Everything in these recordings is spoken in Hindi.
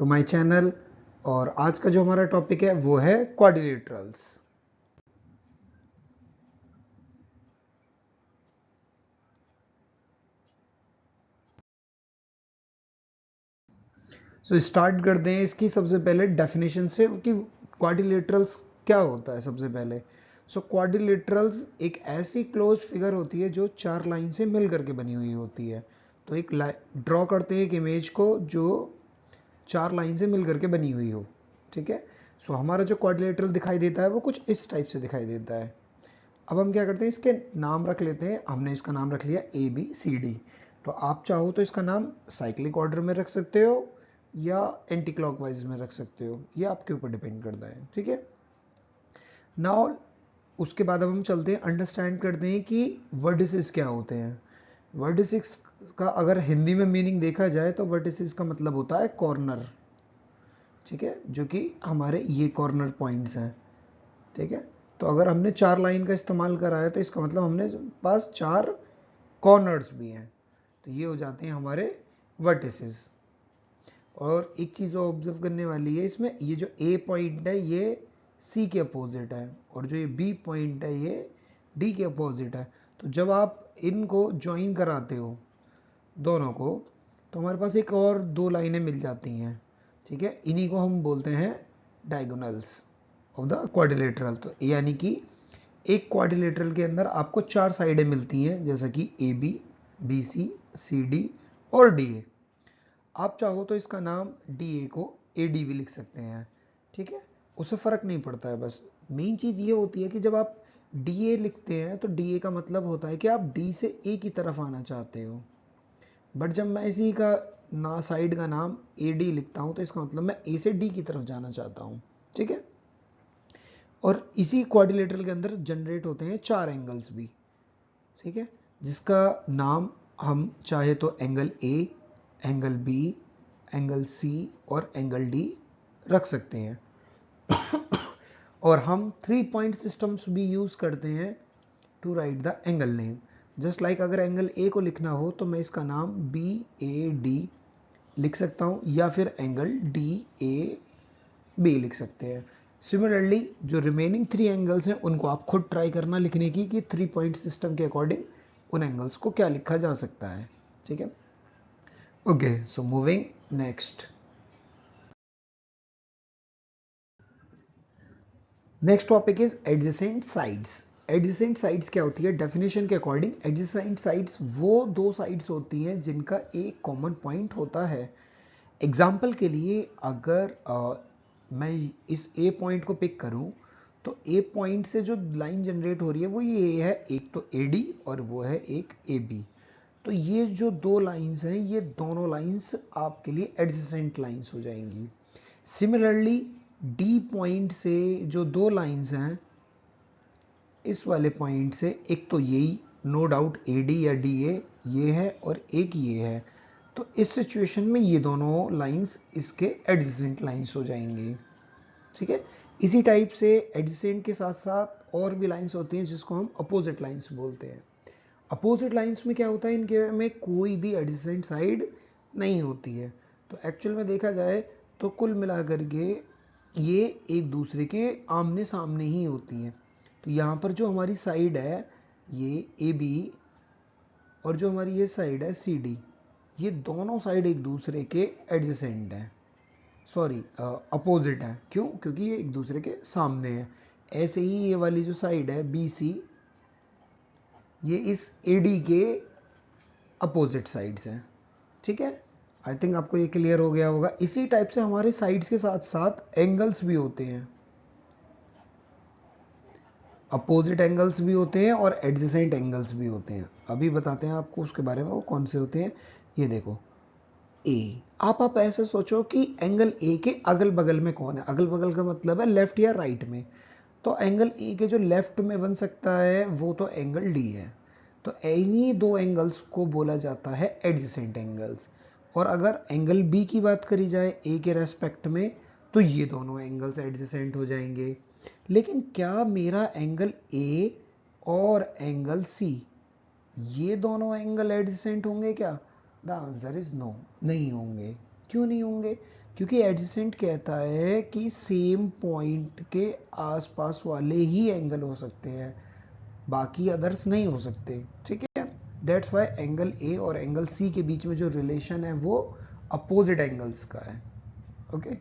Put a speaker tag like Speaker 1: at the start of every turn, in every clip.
Speaker 1: To my channel. और आज का जो हमारा टॉपिक है वो है क्वाड्रिलेटरल्स। सो स्टार्ट करते हैं इसकी सबसे पहले डेफिनेशन से कि क्वाड्रिलेटरल्स क्या होता है। सबसे पहले क्वाड्रिलेटरल्स एक ऐसी क्लोज फिगर होती है जो चार लाइन से मिल करके बनी हुई होती है। तो एक ड्रॉ करते हैं एक इमेज को जो चार लाइन से मिल करके बनी हुई हो। ठीक है। हमारा जो क्वाड्रिलेटरल दिखाई देता है वो कुछ इस टाइप से दिखाई देता है। अब हम क्या करते हैं, इसके नाम रख लेते हैं। हमने इसका नाम रख लिया ABCD। तो आप चाहो तो इसका नाम साइक्लिक ऑर्डर में रख सकते हो या एंटी क्लॉकवाइज में रख सकते हो, ये आपके ऊपर डिपेंड करता है। ठीक है। नाउ उसके बाद अब हम चलते हैं, अंडरस्टैंड करते हैं कि वर्टिसेस क्या होते हैं। वर्टिसेस का अगर हिंदी में मीनिंग देखा जाए तो वर्टिसेस का मतलब होता है कॉर्नर। ठीक है, जो कि हमारे ये कॉर्नर पॉइंट्स हैं। ठीक है। तो अगर हमने चार लाइन का इस्तेमाल करा है तो इसका मतलब हमने पास चार कॉर्नर्स भी हैं। तो ये हो जाते हैं हमारे वर्टिसेस। और एक चीज़ ऑब्जर्व करने वाली है इसमें, ये जो A पॉइंट है ये C के अपोजिट है और जो ये B पॉइंट है ये D के अपोजिट है। तो जब आप इनको ज्वाइन कराते हो दोनों को तो हमारे पास एक और दो लाइनें मिल जाती हैं। ठीक है, इन्हीं को हम बोलते हैं डायगोनल्स ऑफ द क्वाड्रिलेटरल। तो यानी कि एक क्वाड्रिलेटरल के अंदर आपको चार साइडें मिलती हैं, जैसा कि AB, BC, CD और DA। आप चाहो तो इसका नाम DA को AD भी लिख सकते हैं। ठीक है, उससे फ़र्क नहीं पड़ता है। बस मेन चीज़ ये होती है कि जब आप DA लिखते हैं तो DA का मतलब होता है कि आप D से A की तरफ आना चाहते हो। बट जब मैं इसी का साइड का नाम AD लिखता हूँ तो इसका मतलब मैं A से D की तरफ जाना चाहता हूँ। ठीक है। और इसी क्वाड्रिलेटरल के अंदर जनरेट होते हैं चार एंगल्स भी। ठीक है, जिसका नाम हम चाहे तो angle A, angle B, angle C और एंगल D रख सकते हैं। और हम 3 पॉइंट सिस्टम्स भी यूज करते हैं to write the angle name. Just like अगर एंगल A को लिखना हो तो मैं इसका नाम BAD लिख सकता हूँ या फिर एंगल DAB लिख सकते हैं। सिमिलरली जो रिमेनिंग 3 एंगल्स हैं उनको आप खुद ट्राई करना लिखने की कि 3 पॉइंट सिस्टम के अकॉर्डिंग उन एंगल्स को क्या लिखा जा सकता है। ठीक है। Okay, so moving next. Next topic is adjacent sides. Adjacent sides क्या होती है? डेफिनेशन के अकॉर्डिंग एडजेसेंट साइड्स वो दो साइड्स होती हैं जिनका एक कॉमन पॉइंट होता है। एग्जाम्पल के लिए अगर मैं इस A पॉइंट को पिक करूं तो A पॉइंट से जो लाइन जनरेट हो रही है वो ये है, एक तो AD और वो है एक AB। तो ये जो दो लाइंस हैं ये दोनों लाइंस आपके लिए एडजेसेंट लाइंस हो जाएंगी। सिमिलरली D पॉइंट से जो दो लाइंस हैं इस वाले पॉइंट से, एक तो यही नो डाउट AD या DA ये है और एक ये है, तो इस सिचुएशन में ये दोनों लाइंस इसके एडजेसेंट लाइंस हो जाएंगी। ठीक है। इसी टाइप से एडजेसेंट के साथ साथ और भी लाइंस होती हैं जिसको हम अपोजिट लाइंस बोलते हैं। अपोजिट लाइंस में क्या होता है, इनके में कोई भी एडजेसेंट साइड नहीं होती है। तो एक्चुअल में देखा जाए तो कुल मिलाकर के ये एक दूसरे के आमने सामने ही होती हैं। तो यहाँ पर जो हमारी साइड है ये AB और जो हमारी ये साइड है CD, ये दोनों साइड एक दूसरे के एडजेसेंट हैं, सॉरी अपोजिट है। क्यों? क्योंकि ये एक दूसरे के सामने है। ऐसे ही ये वाली जो साइड है BC, ये इस AD के अपोजिट साइड्स हैं। ठीक है, आई थिंक आपको ये क्लियर हो गया होगा। इसी टाइप से हमारे साइड्स के साथ साथ एंगल्स भी होते हैं, अपोजिट एंगल्स भी होते हैं और एडजेसेंट एंगल्स भी होते हैं। अभी बताते हैं आपको उसके बारे में वो कौन से होते हैं। ये देखो A, आप ऐसे सोचो कि एंगल A के अगल बगल में कौन है। अगल बगल का मतलब है लेफ्ट या राइट में। तो एंगल A के जो लेफ्ट में बन सकता है वो तो एंगल D है। तो इन्हीं दो एंगल्स को बोला जाता है एडजेसेंट एंगल्स। और अगर एंगल B की बात करी जाए A के रेस्पेक्ट में तो ये दोनों एंगल्स एडजेसेंट हो जाएंगे। लेकिन क्या मेरा एंगल A और एंगल C ये दोनों एंगल एडजेसेंट होंगे क्या? द आंसर इज नो, नहीं होंगे। क्यों नहीं होंगे? क्योंकि एडजेसेंट कहता है कि सेम पॉइंट के आसपास वाले ही एंगल हो सकते हैं, बाकी अदर्स नहीं हो सकते। ठीक है, दैट्स वाई एंगल ए और एंगल सी के बीच में जो रिलेशन है वो अपोजिट एंगल्स का है। ओके,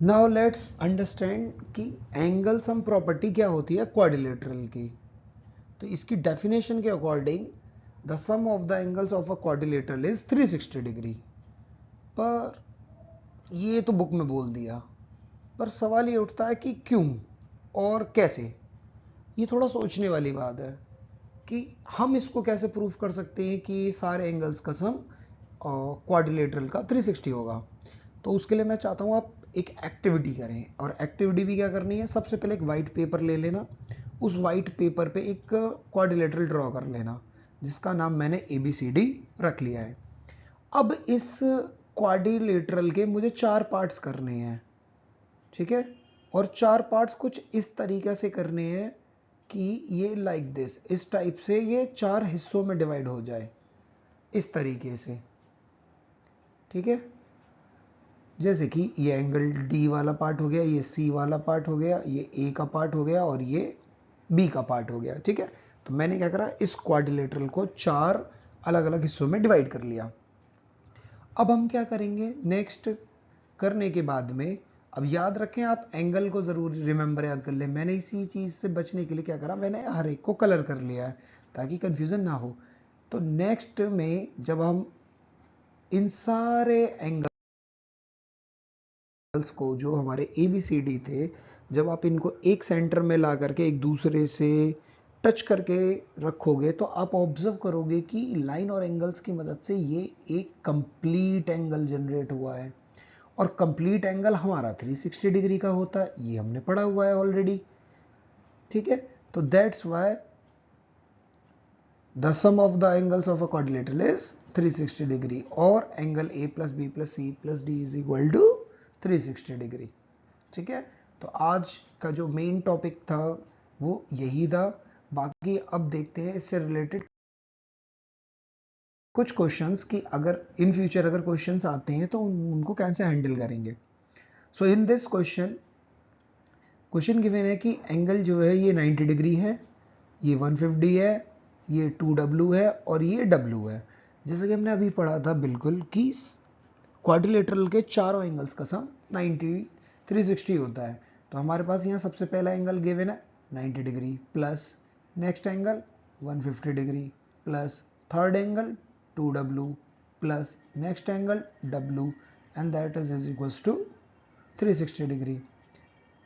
Speaker 1: नाउ लेट्स अंडरस्टैंड कि एंगल सम प्रॉपर्टी क्या होती है क्वाड्रिलेटरल की। तो इसकी डेफिनेशन के according the sum of the angles of a quadrilateral is 360 degree. पर ये तो बुक में बोल दिया, पर सवाल ये उठता है कि क्यों और कैसे। ये थोड़ा सोचने वाली बात है कि हम इसको कैसे प्रूफ कर सकते हैं कि सारे एंगल्स का सम क्वाड्रिलेटरल का 360 होगा। तो उसके लिए मैं चाहता हूँ आप एक एक्टिविटी करें, और एक्टिविटी भी क्या करनी है, सबसे पहले एक वाइट पेपर ले लेना, उस वाइट पेपर पे एक क्वाड्रिलेटरल ड्रॉ कर लेना जिसका नाम मैंने ABCD रख लिया है। अब इस क्वाड्रिलेटरल के मुझे 4 पार्ट्स करने हैं, ठीक है, और 4 पार्ट्स कुछ इस तरीके से करने हैं कि ये लाइक दिस, इस टाइप से ये 4 हिस्सों में डिवाइड हो जाए, इस तरीके से। ठीक है, जैसे कि ये एंगल D वाला पार्ट हो गया, ये C वाला पार्ट हो गया, ये A का पार्ट हो गया और ये B का पार्ट हो गया। ठीक है, तो मैंने क्या करा, इस क्वाड्रिलेटरल को 4 अलग अलग हिस्सों में डिवाइड कर लिया। अब हम क्या करेंगे, नेक्स्ट करने के बाद में, अब याद रखें आप एंगल को जरूर रिमेंबर याद कर लें। मैंने इसी चीज से बचने के लिए क्या करा, मैंने हर एक को कलर कर लिया है ताकि कंफ्यूजन ना हो। तो नेक्स्ट में जब हम इन सारे एंगल्स को, जो हमारे ABCD थे, जब आप इनको एक सेंटर में ला करके एक दूसरे से टच करके रखोगे तो आप ऑब्जर्व करोगे कि लाइन और एंगल्स की मदद से ये एक कंप्लीट एंगल जनरेट हुआ है। और कंप्लीट एंगल हमारा 360 डिग्री का होता है, ये हमने पढ़ा हुआ है ऑलरेडी। ठीक है, तो that's why the sum of the angles of a quadrilateral is 360 degree, और angle A + B + C + D is equal to 360 degree. ठीक है, तो आज का जो मेन टॉपिक था वो यही था। बाकी अब देखते हैं इससे रिलेटेड कुछ क्वेश्चंस कि अगर इन फ्यूचर अगर क्वेश्चंस आते हैं तो उनको कैसे हैंडल करेंगे। सो इन दिस क्वेश्चन गिवन है कि एंगल जो है ये 90 डिग्री है, ये 150 है, ये 2W है और ये W है। जैसे कि हमने अभी पढ़ा था बिल्कुल कि क्वाड्रिलेटरल के चारों एंगल्स का सम 90 360 होता है। तो हमारे पास यहाँ सबसे पहला एंगल गिवन है 90 degree plus next angle 150 degree plus third angle 2W plus next angle W and that is equals to 360 degree.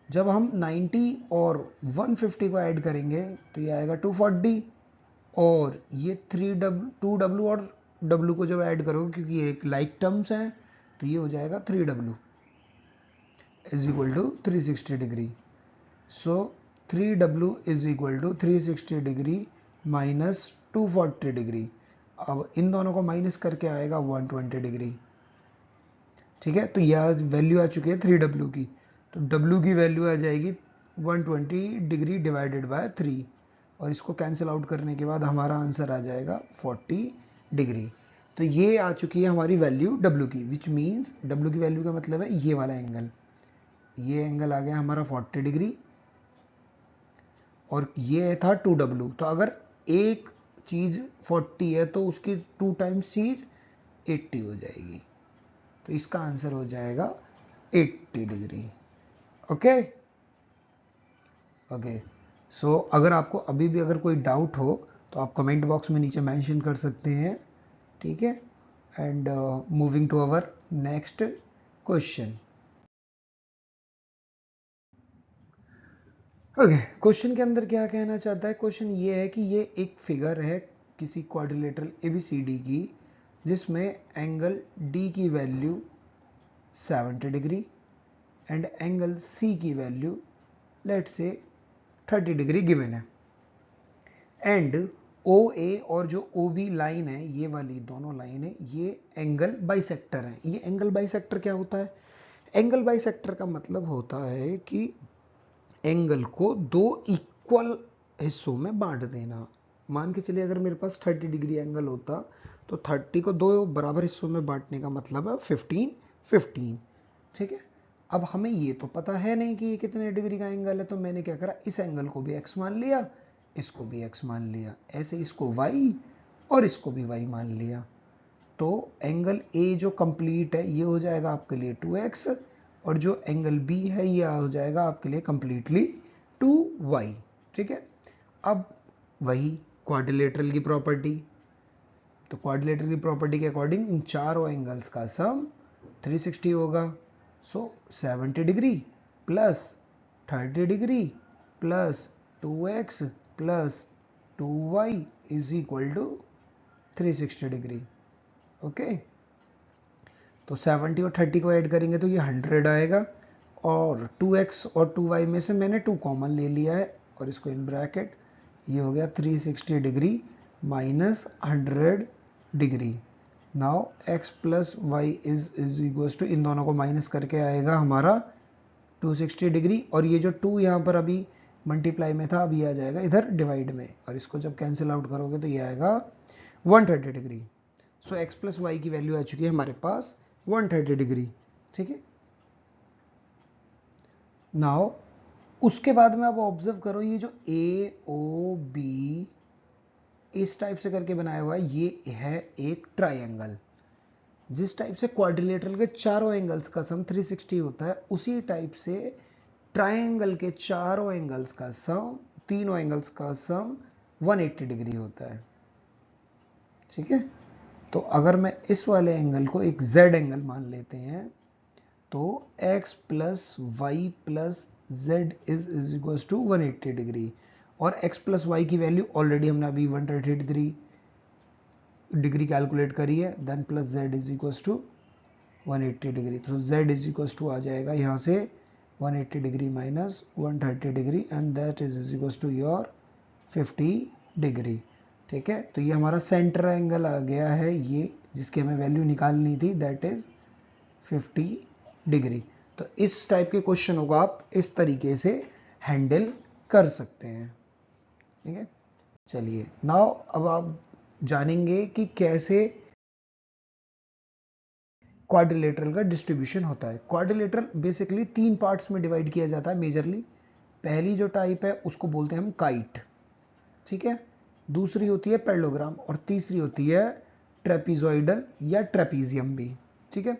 Speaker 1: जब हम 90 और 150 को ऐड करेंगे तो ये आएगा 240, और ये 2W और W को जब ऐड करोगे, क्योंकि ये एक लाइक टर्म्स हैं, तो ये हो जाएगा 3W is equal to 360 degree. So 3W is equal to 360 degree minus 240 degree. अब इन दोनों को माइनस करके आएगा 120 डिग्री। ठीक है, तो यह वैल्यू आ चुकी है 3W की, तो W की वैल्यू आ जाएगी 120 डिग्री डिवाइडेड बाय 3, और इसको कैंसिल आउट करने के बाद हमारा आंसर आ जाएगा 40 डिग्री। तो ये आ चुकी है हमारी वैल्यू W की, विच मीन्स W की वैल्यू का मतलब है ये वाला एंगल, ये एंगल आ गया हमारा 40 डिग्री, और ये था 2W। तो अगर एक चीज 40 है तो उसकी 2 टाइम्स चीज 80 हो जाएगी, तो इसका आंसर हो जाएगा 80 डिग्री। ओके ओके, सो अगर आपको अभी भी अगर कोई डाउट हो तो आप कमेंट बॉक्स में नीचे मेंशन कर सकते हैं। ठीक है, and moving to our next question. Okay, question के अंदर क्या कहना चाहता है, क्वेश्चन ये है कि ये एक फिगर है किसी क्वाड्रिलेटरल ABCD की, जिसमें एंगल D की value 70 degree and angle C की वैल्यू लेट से 30 डिग्री गिवन है, एंड OA और जो OB लाइन है, ये वाली दोनों लाइन है, ये एंगल बाइसेक्टर है। ये एंगल बाइसेक्टर क्या होता है, एंगल बाइसेक्टर का मतलब होता है कि एंगल को 2 इक्वल हिस्सों में बांट देना। मान के चलिए अगर मेरे पास 30 डिग्री एंगल होता तो 30 को दो बराबर हिस्सों में बांटने का मतलब है 15 15। ठीक है, अब हमें ये तो पता है नहीं कि ये कितने डिग्री का एंगल है, तो मैंने क्या करा, इस एंगल को भी x मान लिया, इसको भी x मान लिया, ऐसे इसको y और इसको भी y मान लिया। तो एंगल A जो कंप्लीट है ये हो जाएगा आपके लिए 2x, और जो एंगल B है ये हो जाएगा आपके लिए कंप्लीटली 2y। ठीक है, अब वही क्वाड्रिलेटरल की प्रॉपर्टी, तो क्वाड्रिलेटरल की प्रॉपर्टी के अकॉर्डिंग इन चारों एंगल्स का सम 360 होगा। So 70 degree plus 30 degree plus 2x plus 2y is equal to 360 degree. Okay, तो 70 और 30 को ऐड करेंगे तो ये 100 आएगा, और 2x और 2y में से मैंने 2 कॉमन ले लिया है, और इसको इन ब्रैकेट ये हो गया 360 degree minus 100 degree. Now x plus Y is equal to, इन दोनों को माइनस करके आएगा हमारा 260 डिग्री, और ये जो 2 यहाँ पर अभी मल्टीप्लाई में था अभी आ जाएगा इधर डिवाइड में, और इसको जब कैंसिल आउट करोगे तो ये आएगा 130 डिग्री। सो x प्लस वाई की वैल्यू आ चुकी है हमारे पास 130 डिग्री। ठीक है, नाउ उसके बाद में आप ऑब्जर्व करो, ये जो ए ओ बी इस टाइप से करके बनाया हुआ है, ये है एक ट्राइंगल। जिस टाइप से क्वाड्रिलेटरल के चारों एंगल्स का सम 360 होता है, उसी टाइप से ट्राइंगल के चारों एंगल्स का सम, तीनों एंगल्स का सम 180 डिग्री होता है। ठीक है, तो अगर मैं इस वाले एंगल को एक z एंगल मान लेते हैं, तो x plus y plus z is equal to 180 degree, और x प्लस वाई की वैल्यू ऑलरेडी हमने अभी 133 डिग्री कैलकुलेट करी है, then plus z is equal to 180 degree. तो z इज इक्वल टू आ जाएगा यहाँ से 180 degree minus 130 degree, and that is equal to your 50 degree. ठीक है, तो ये हमारा सेंटर एंगल आ गया है, ये जिसकी हमें वैल्यू निकालनी थी, दैट इज 50 डिग्री। तो इस टाइप के क्वेश्चनों को आप इस तरीके से हैंडल कर सकते हैं। ठीक है, चलिए नाउ अब आप जानेंगे कि कैसे क्वाड्रिलेटरल का डिस्ट्रीब्यूशन होता है। क्वाड्रिलेटरल बेसिकली 3 पार्ट्स में डिवाइड किया जाता है मेजरली। पहली जो टाइप है उसको बोलते हैं हम काइट। ठीक है, दूसरी होती है पैरेललोग्राम, और तीसरी होती है ट्रेपीजॉइडल या ट्रेपीजियम भी। ठीक है,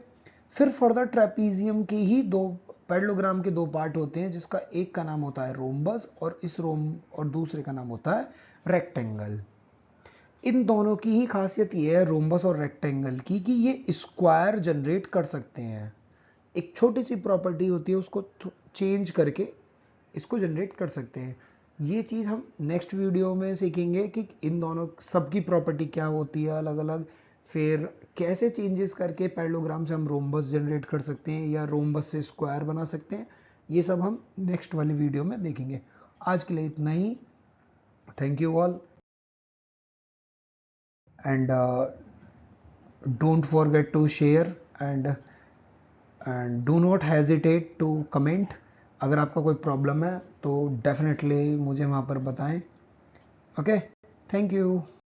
Speaker 1: फिर फॉर द ट्रेपीजियम के ही दो, पैरेललोग्राम के 2 पार्ट होते हैं, जिसका एक का नाम होता है रोम्बस और और दूसरे का नाम होता है रेक्टेंगल। इन दोनों की ही खासियत ये है रोम्बस और रेक्टेंगल की, कि ये स्क्वायर जनरेट कर सकते हैं। एक छोटी सी प्रॉपर्टी होती है, उसको चेंज करके इसको जनरेट कर सकते हैं। ये चीज़ हम नेक्स्ट वीडियो में सीखेंगे कि इन दोनों सबकी प्रॉपर्टी क्या होती है अलग अलग, फिर कैसे चेंजेस करके पैरेललोग्राम से हम रोम्बस जनरेट कर सकते हैं या रोम्बस से स्क्वायर बना सकते हैं। ये सब हम नेक्स्ट वाली वीडियो में देखेंगे। आज के लिए इतना ही। Thank you all, and don't forget to share and do not hesitate to comment। अगर आपका कोई प्रॉब्लम है तो डेफिनेटली मुझे वहाँ पर बताएं। Okay, thank you.